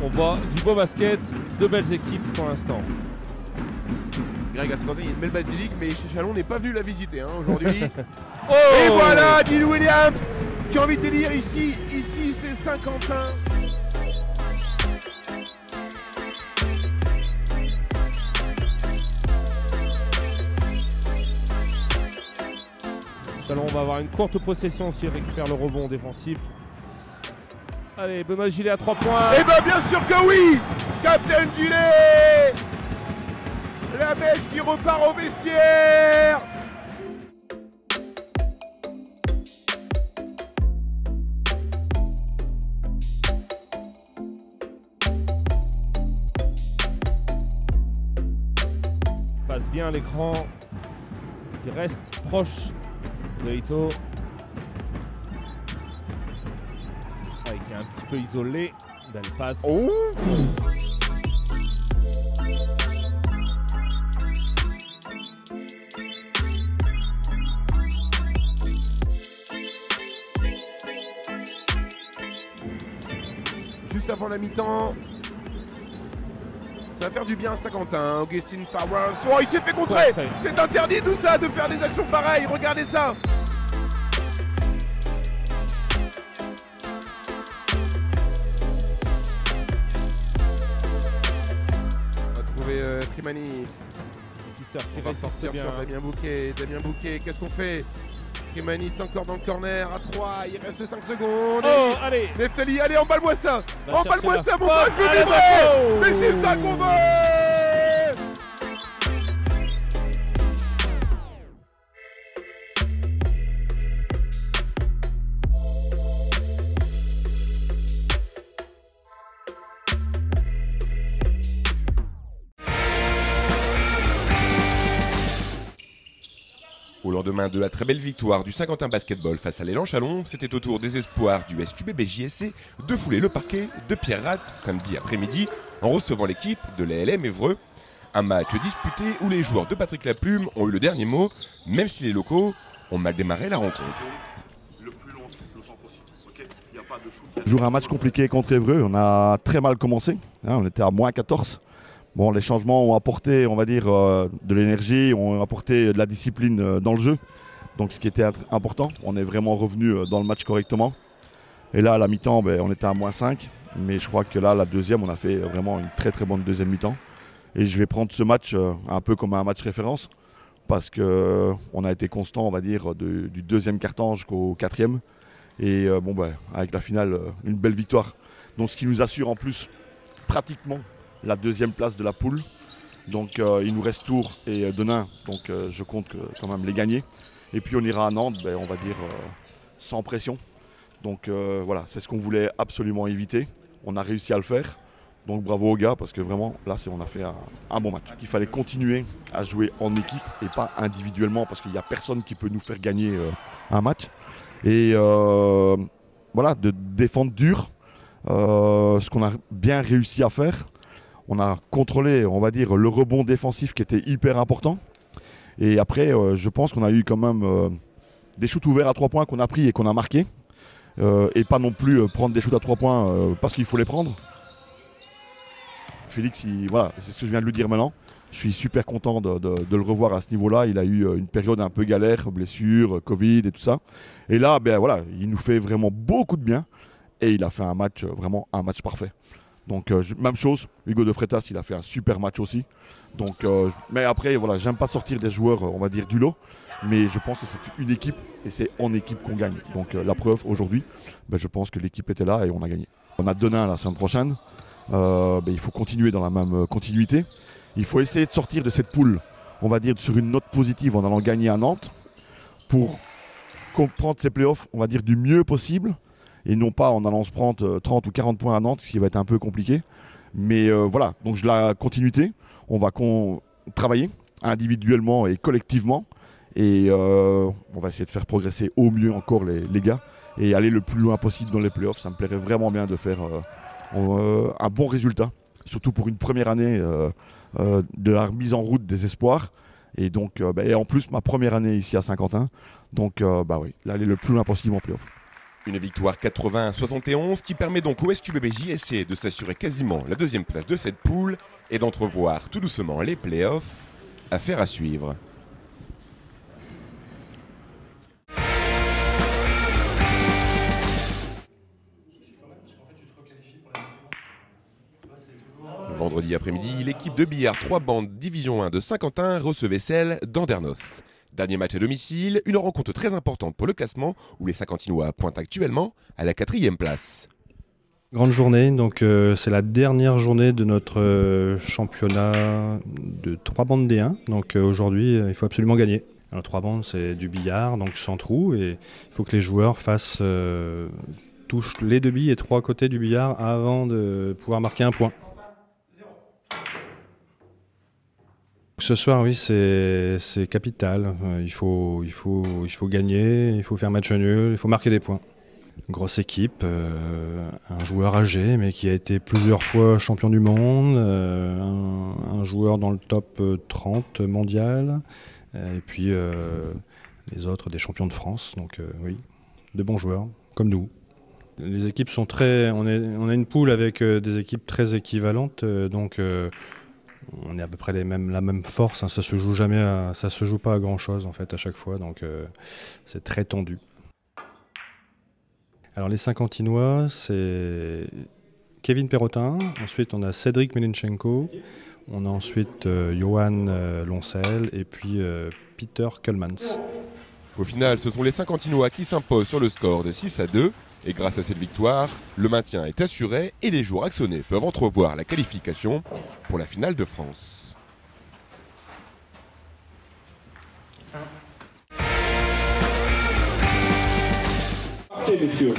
On voit du beau basket, de belles équipes pour l'instant. Greg a accordé une belle basilique, mais chez Chalon n'est pas venu la visiter hein, aujourd'hui. Oh Et voilà, Dean Williams qui a envie de dire ici c'est Saint-Quentin. Chalon va avoir une courte possession s'il récupère le rebond défensif. Allez, Benoît Gillet à 3 points. Eh ben bien sûr que oui, Captain Gillet. La Belge qui repart au vestiaire. Passe bien l'écran qui reste proche de Ito. Qui est un petit peu isolé. Belle passe. Oh. Juste avant la mi-temps, ça va faire du bien à Saint-Quentin. Augustin Powers. Oh, il s'est fait contrer. Ouais, c'est interdit tout ça de faire des actions pareilles. Regardez ça. Trimanis qui va sortir bien. Sur Damien Bouquet, qu'est-ce qu'on fait? Trimanis encore dans le corner à 3, il reste 5 secondes. Oh, allez Neftali, allez, emballe-moi ça. Emballe-moi ça, mon pote, frère, je veux vibrer. Mais c'est ça qu'on veut. Au lendemain de la très belle victoire du Saint-Quentin Basketball face à l'Élan Chalon, c'était au tour des espoirs du SQBB JSC de fouler le parquet de Pierre Rath samedi après-midi en recevant l'équipe de l'ALM Évreux. Un match disputé où les joueurs de Patrick Laplume ont eu le dernier mot, même si les locaux ont mal démarré la rencontre. Toujours un match compliqué contre Évreux, on a très mal commencé, on était à moins 14. Bon, les changements ont apporté, on va dire, de l'énergie, ont apporté de la discipline dans le jeu. Donc ce qui était important, on est vraiment revenu dans le match correctement. Et là, à la mi-temps, on était à moins 5. Mais je crois que là, la deuxième, on a fait vraiment une très très bonne deuxième mi-temps. Et je vais prendre ce match un peu comme un match référence. Parce qu'on a été constant, on va dire, du deuxième quart-temps jusqu'au quatrième. Et avec la finale, une belle victoire. Donc ce qui nous assure en plus pratiquement la deuxième place de la poule. Donc il nous reste Tours et Denain, donc je compte quand même les gagner. Et puis on ira à Nantes, on va dire sans pression. Donc voilà, c'est ce qu'on voulait absolument éviter. On a réussi à le faire. Donc bravo aux gars, parce que vraiment là on a fait un bon match. Il fallait continuer à jouer en équipe et pas individuellement, parce qu'il n'y a personne qui peut nous faire gagner un match. Et voilà, de défendre dur, ce qu'on a bien réussi à faire. On a contrôlé, on va dire, le rebond défensif qui était hyper important. Et après, je pense qu'on a eu quand même des shoots ouverts à 3 points qu'on a pris et qu'on a marqué. Et pas non plus prendre des shoots à 3 points parce qu'il faut les prendre. Félix, voilà, c'est ce que je viens de lui dire maintenant. Je suis super content de le revoir à ce niveau-là. Il a eu une période un peu galère, blessure, Covid et tout ça. Et là, voilà, il nous fait vraiment beaucoup de bien. Et il a fait un match, vraiment un match parfait. Donc même chose, Hugo de Freitas, il a fait un super match aussi. Donc, mais après, voilà, j'aime pas sortir des joueurs, on va dire, du lot. Mais je pense que c'est une équipe et c'est en équipe qu'on gagne. Donc la preuve, aujourd'hui, je pense que l'équipe était là et on a gagné. On a Denain la semaine prochaine. Il faut continuer dans la même continuité. Il faut essayer de sortir de cette poule, on va dire, sur une note positive en allant gagner à Nantes pour comprendre ces playoffs, on va dire, du mieux possible. Et non pas en allant se prendre 30 ou 40 points à Nantes, ce qui va être un peu compliqué. Mais voilà, donc la continuité, on va travailler individuellement et collectivement. Et on va essayer de faire progresser au mieux encore les gars et aller le plus loin possible dans les playoffs. Ça me plairait vraiment bien de faire un bon résultat, surtout pour une première année de la remise en route des espoirs. Et donc, et en plus, ma première année ici à Saint-Quentin. Donc, oui, aller le plus loin possible en playoffs. Une victoire 80-71 qui permet donc au SQBB JSC de s'assurer quasiment la deuxième place de cette poule et d'entrevoir tout doucement les playoffs. Affaire à suivre. Vendredi après-midi, l'équipe de billard 3 bandes Division 1 de Saint-Quentin recevait celle d'Andernos. Dernier match à domicile, une rencontre très importante pour le classement où les Saint-Quentinois pointent actuellement à la 4e place. Grande journée, donc c'est la dernière journée de notre championnat de 3 bandes D1. Donc aujourd'hui, il faut absolument gagner. Alors 3 bandes, c'est du billard, donc sans trou, et il faut que les joueurs touchent les 2 billes et 3 côtés du billard avant de pouvoir marquer un point. Ce soir, oui, c'est capital. Il faut gagner, il faut faire match nul, il faut marquer des points. Grosse équipe, un joueur âgé, mais qui a été plusieurs fois champion du monde, un joueur dans le top 30 mondial, et puis les autres des champions de France. Donc oui, de bons joueurs, comme nous. Les équipes sont on a une poule avec des équipes très équivalentes, donc on est à peu près la même force, hein, ça se joue pas à grand chose en fait à chaque fois, donc c'est très tendu. Alors les Saint-Quentinois, c'est Kevin Perrotin, ensuite on a Cédric Melenchenko, on a ensuite Johan Loncel et puis Peter Kullmans. Au final, ce sont les Saint-Quentinois qui s'imposent sur le score de 6-2. Et grâce à cette victoire, le maintien est assuré et les joueurs axonnés peuvent entrevoir la qualification pour la finale de France. Parfait, messieurs.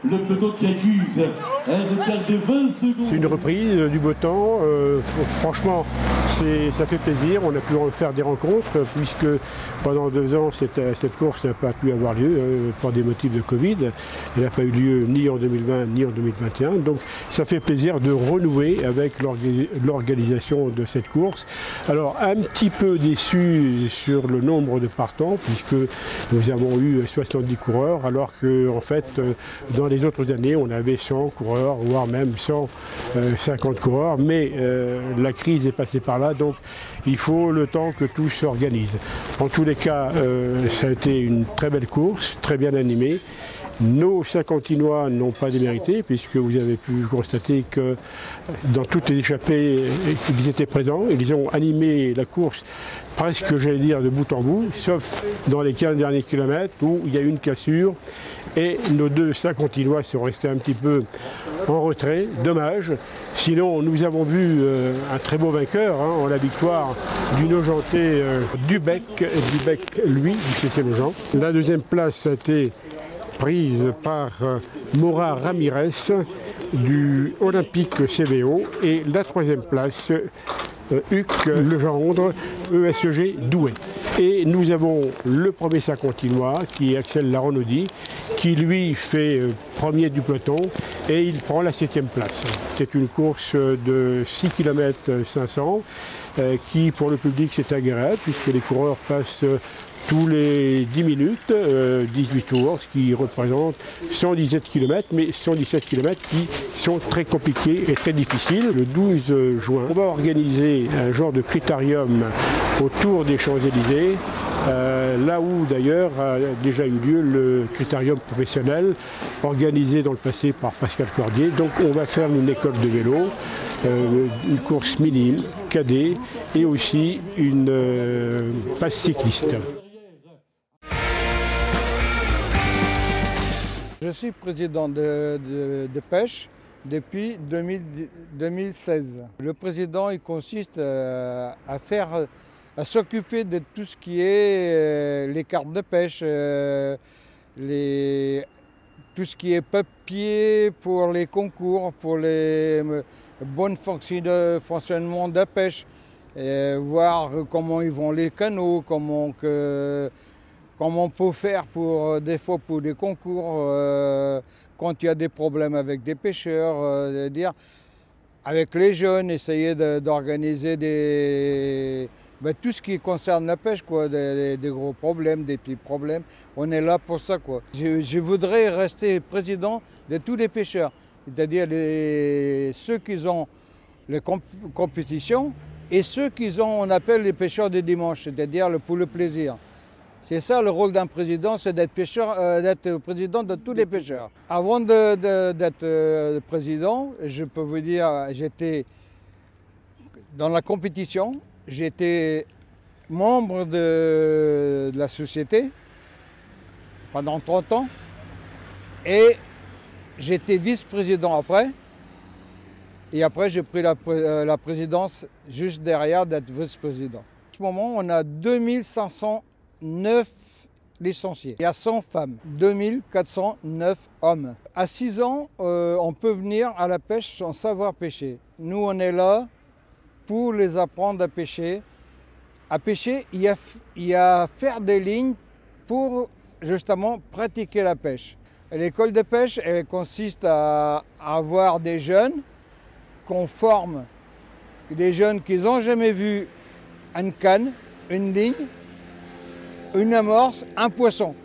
Le peloton qui accuse un retard de 20 secondes. C'est une reprise du beau temps. Franchement, ça fait plaisir. On a pu faire des rencontres puisque pendant 2 ans, cette course n'a pas pu avoir lieu pour des motifs de Covid. Elle n'a pas eu lieu ni en 2020 ni en 2021. Donc ça fait plaisir de renouer avec l'organisation de cette course. Alors un petit peu déçu sur le nombre de partants puisque nous avons eu 70 coureurs alors que en fait dans les autres années on avait 100 coureurs voire même 150 coureurs, mais la crise est passée par là, donc il faut le temps que tout s'organise. En tous les cas, ça a été une très belle course, très bien animée. Nos Saint-Quentinois n'ont pas démérité puisque vous avez pu constater que dans toutes les échappées, ils étaient présents. Ils ont animé la course presque, j'allais dire, de bout en bout, sauf dans les 15 derniers kilomètres où il y a eu une cassure et nos 2 Saint-Quentinois sont restés un petit peu en retrait. Dommage. Sinon, nous avons vu un très beau vainqueur en la victoire du Nogentais Dubec, lui, du 7e Nogent. La 2e place a été prise par Maura Ramirez du Olympique CVO et la 3e place Huc Legendre, ESG Douai. Et nous avons le premier Saint-Quentinois qui est Axel Laronaudy qui lui fait premier du peloton et il prend la 7e place. C'est une course de 6 km 500 qui pour le public c'est agréable puisque les coureurs passent tous les 10 minutes, 18 tours, ce qui représente 117 km, mais 117 km qui sont très compliqués et très difficiles. Le 12 juin, on va organiser un genre de critérium autour des Champs-Élysées, là où d'ailleurs a déjà eu lieu le critérium professionnel organisé dans le passé par Pascal Cordier. Donc on va faire une école de vélo, une course minime, cadet et aussi une passe cycliste. Je suis président de pêche depuis 2016. Le président il consiste à s'occuper de tout ce qui est les cartes de pêche, tout ce qui est papier pour les concours, pour les bons fonctionnement de pêche, voir comment ils vont les canaux, comment on peut faire des fois pour des concours, quand il y a des problèmes avec des pêcheurs, dire avec les jeunes, essayer d'organiser tout ce qui concerne la pêche, quoi, des gros problèmes, des petits problèmes. On est là pour ça, quoi. Je voudrais rester président de tous les pêcheurs, c'est-à-dire ceux qui ont les compétitions et ceux qui ont, on appelle les pêcheurs de dimanche, c'est-à-dire pour le plaisir. C'est ça le rôle d'un président, c'est d'être président de tous les pêcheurs. Avant d'être président, je peux vous dire, j'étais dans la compétition, j'étais membre de la société pendant 30 ans et j'étais vice-président après. Et après, j'ai pris la présidence juste derrière d'être vice-président. En ce moment, on a 2509 licenciés. Il y a 100 femmes, 2409 hommes. À 6 ans, on peut venir à la pêche sans savoir pêcher. Nous, on est là pour les apprendre à pêcher. À pêcher, il y a faire des lignes pour justement pratiquer la pêche. L'école de pêche, elle consiste à avoir des jeunes qu'on forme, des jeunes qui n'ont jamais vu une canne, une ligne, une amorce, un poisson.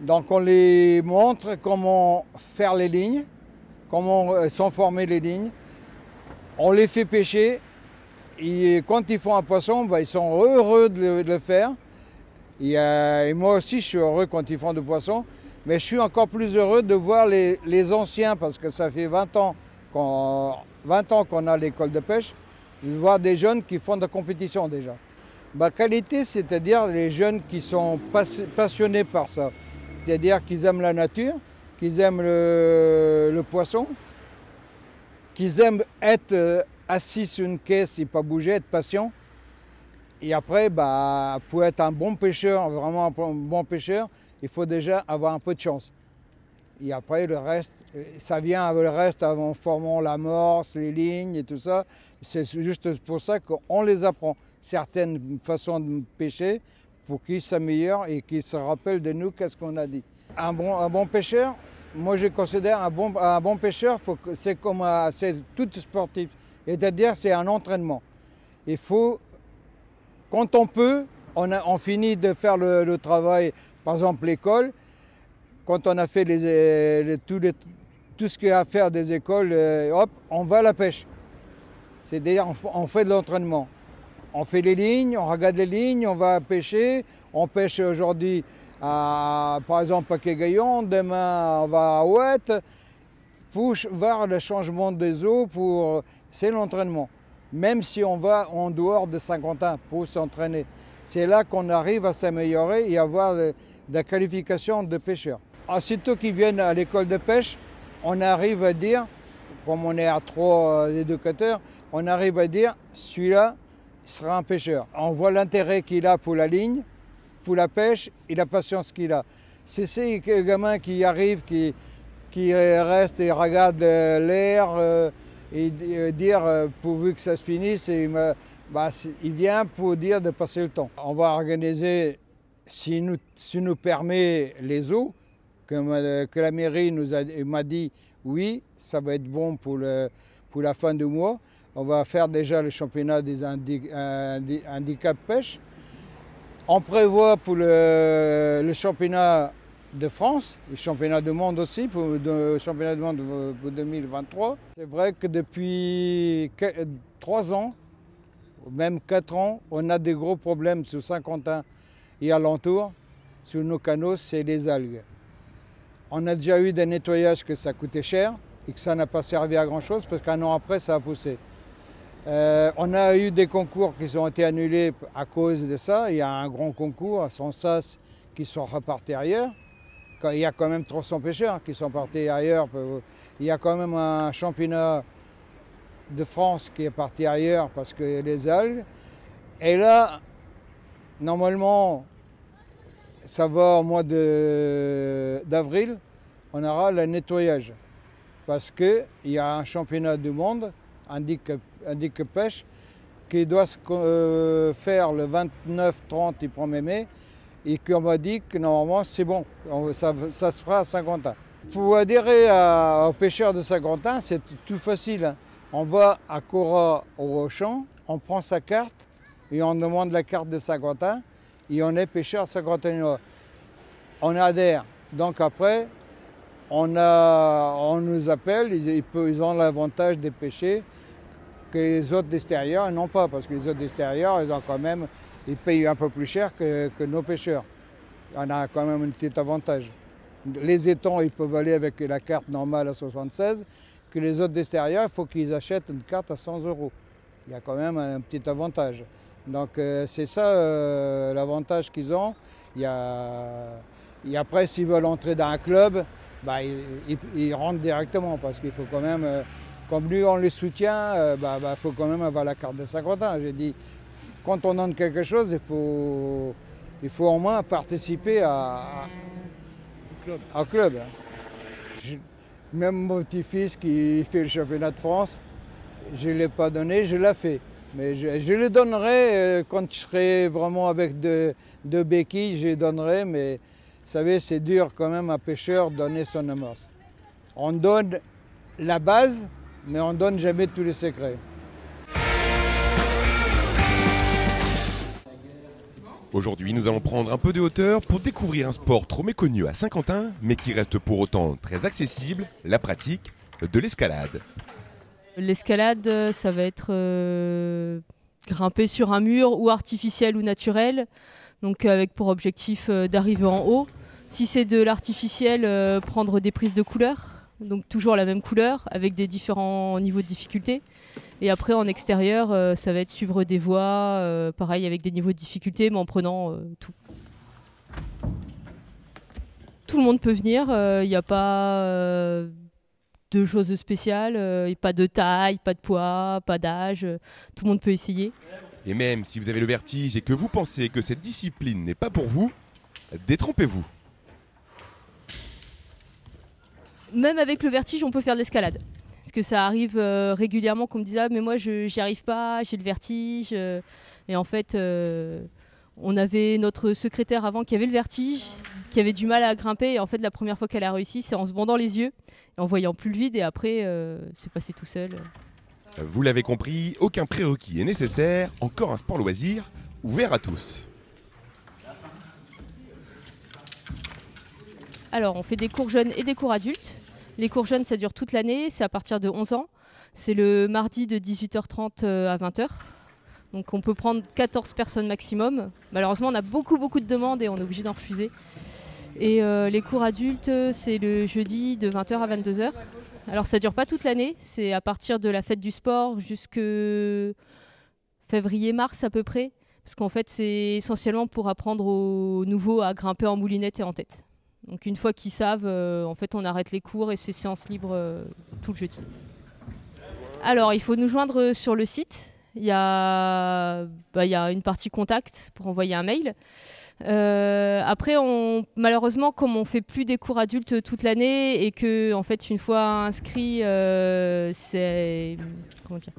Donc on les montre comment faire les lignes, comment s'enformer les lignes. On les fait pêcher et quand ils font un poisson, ils sont heureux de le faire. Et moi aussi je suis heureux quand ils font du poisson, mais je suis encore plus heureux de voir les anciens parce que ça fait 20 ans qu'on a l'école de pêche, de voir des jeunes qui font de la compétition déjà. Qualité, c'est-à-dire les jeunes qui sont passionnés par ça. C'est-à-dire qu'ils aiment la nature, qu'ils aiment le poisson, qu'ils aiment être assis sur une caisse et pas bouger, être patient. Et après, pour être un bon pêcheur, vraiment un bon pêcheur, il faut déjà avoir un peu de chance. Et après, le reste, ça vient avec le reste en formant l'amorce, les lignes et tout ça. C'est juste pour ça qu'on les apprend certaines façons de pêcher pour qu'ils s'améliorent et qu'ils se rappellent de nous qu'est-ce qu'on a dit. Un bon pêcheur, moi je considère un bon pêcheur, c'est tout sportif. C'est-à-dire c'est un entraînement. Il faut, quand on peut, on finit de faire le travail, par exemple l'école. Quand on a fait tout ce qu'il y a à faire des écoles, hop, on va à la pêche. C'est-à-dire on fait de l'entraînement. On fait les lignes, on regarde les lignes, on va pêcher. On pêche aujourd'hui, par exemple, à Quai-Gaillon. Demain, on va à Ouette pour voir le changement des eaux. C'est l'entraînement. Même si on va en dehors de Saint-Quentin pour s'entraîner. C'est là qu'on arrive à s'améliorer et avoir de la qualification de pêcheur. Aussitôt qu'ils viennent à l'école de pêche, on arrive à dire, comme on est à 3 éducateurs, on arrive à dire celui-là sera un pêcheur. On voit l'intérêt qu'il a pour la ligne, pour la pêche et la patience qu'il a. C'est ces gamins qui arrivent, qui restent et regardent l'air et dire pourvu que ça se finisse, il vient pour dire de passer le temps. On va organiser, si nous permet les eaux, que la mairie m'a dit oui, ça va être bon pour la fin du mois. On va faire déjà le championnat des handicap pêche. On prévoit pour le championnat de France, le championnat du monde aussi, pour le championnat du monde pour 2023. C'est vrai que depuis 3 ans, même 4 ans, on a des gros problèmes sur Saint-Quentin et alentour, sur nos canaux, c'est les algues. On a déjà eu des nettoyages que ça coûtait cher et que ça n'a pas servi à grand chose parce qu'un an après, ça a poussé. On a eu des concours qui ont été annulés à cause de ça. Il y a un grand concours à Sansas qui sont repartis ailleurs. Il y a quand même 300 pêcheurs qui sont partis ailleurs. Il y a quand même un championnat de France qui est parti ailleurs parce que les algues. Et là, normalement, ça va au mois d'avril, on aura le nettoyage. Parce qu'il y a un championnat du monde, handicap pêche, qui doit se faire le 29-30 du 1er mai et qu'on m'a dit que normalement c'est bon, ça se fera à Saint-Quentin. Pour adhérer aux pêcheurs de Saint-Quentin, c'est tout facile. Hein. On va à Cora au Auchan, on prend sa carte et on demande la carte de Saint-Quentin et on est pêcheur Saint-Quentinois. On adhère. Donc après, on nous appelle, ils ont l'avantage de pêcher que les autres d'extérieur n'ont pas, parce que les autres d'extérieur, ils payent un peu plus cher que nos pêcheurs. On a quand même un petit avantage. Les étangs, ils peuvent aller avec la carte normale à 76, que les autres d'extérieur, il faut qu'ils achètent une carte à 100 €. Il y a quand même un petit avantage. Donc c'est ça l'avantage qu'ils ont. Et après, s'ils veulent entrer dans un club, bah, ils rentrent directement, parce qu'il faut quand même, comme lui on les soutient, faut quand même avoir la carte de Saint-Quentin. J'ai dit, quand on donne quelque chose, il faut au moins participer au club. Même mon petit-fils qui fait le championnat de France, je ne l'ai pas donné, je l'ai fait. Mais je le donnerai quand je serai vraiment avec deux béquilles, je les donnerai. Mais vous savez, c'est dur quand même à un pêcheur de donner son amorce. On donne la base, mais on ne donne jamais tous les secrets. Aujourd'hui, nous allons prendre un peu de hauteur pour découvrir un sport trop méconnu à Saint-Quentin, mais qui reste pour autant très accessible, la pratique de l'escalade. L'escalade, ça va être grimper sur un mur, ou artificiel ou naturel, donc avec pour objectif d'arriver en haut. Si c'est de l'artificiel, prendre des prises de couleurs, donc toujours la même couleur, avec des différents niveaux de difficulté. Et après, en extérieur, ça va être suivre des voies, pareil, avec des niveaux de difficulté, mais en prenant tout. Tout le monde peut venir, il n'y a pas de choses spéciales, pas de taille, pas de poids, pas d'âge, tout le monde peut essayer. Et même si vous avez le vertige et que vous pensez que cette discipline n'est pas pour vous, détrompez-vous. Même avec le vertige, on peut faire de l'escalade. Parce que ça arrive régulièrement qu'on me dise « Ah, mais moi, j'y arrive pas, j'ai le vertige. » Et en fait, on avait notre secrétaire avant qui avait le vertige, qui avait du mal à grimper. Et en fait, la première fois qu'elle a réussi, c'est en se bandant les yeux, et en voyant plus le vide. Et après, c'est passé tout seul. Vous l'avez compris, aucun prérequis est nécessaire. Encore un sport loisir ouvert à tous. Alors, on fait des cours jeunes et des cours adultes. Les cours jeunes, ça dure toute l'année, c'est à partir de 11 ans. C'est le mardi de 18h30 à 20h. Donc on peut prendre 14 personnes maximum. Malheureusement, on a beaucoup de demandes et on est obligé d'en refuser. Et les cours adultes, c'est le jeudi de 20h à 22h. Alors ça ne dure pas toute l'année, c'est à partir de la fête du sport jusqu'à février-mars à peu près. Parce qu'en fait, c'est essentiellement pour apprendre aux nouveaux à grimper en moulinette et en tête. Donc une fois qu'ils savent, en fait, on arrête les cours et c'est séance libre tout le jeudi. Alors, il faut nous joindre sur le site. Il y a une partie contact pour envoyer un mail. Après, malheureusement, comme on ne fait plus des cours adultes toute l'année et que, en fait, une fois inscrit, c'est... Comment dire ?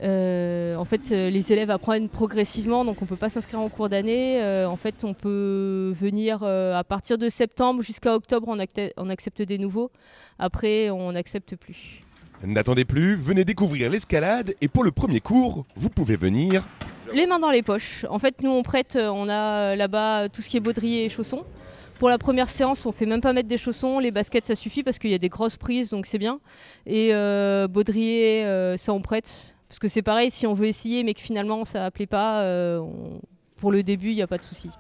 En fait, les élèves apprennent progressivement, donc on ne peut pas s'inscrire en cours d'année. En fait, on peut venir à partir de septembre jusqu'à octobre, on accepte des nouveaux. Après, on n'accepte plus. N'attendez plus, venez découvrir l'escalade et pour le premier cours, vous pouvez venir... Les mains dans les poches. En fait, nous, on prête, on a là-bas tout ce qui est baudrier et chaussons. Pour la première séance, on ne fait même pas mettre des chaussons. Les baskets, ça suffit parce qu'il y a des grosses prises, donc c'est bien. Et baudrier, ça, on prête. Parce que c'est pareil, si on veut essayer mais que finalement ça ne plaît pas, pour le début, il n'y a pas de souci.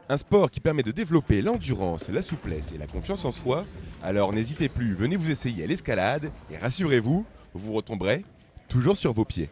Un sport qui permet de développer l'endurance, la souplesse et la confiance en soi. Alors n'hésitez plus, venez vous essayer à l'escalade et rassurez-vous, vous retomberez toujours sur vos pieds.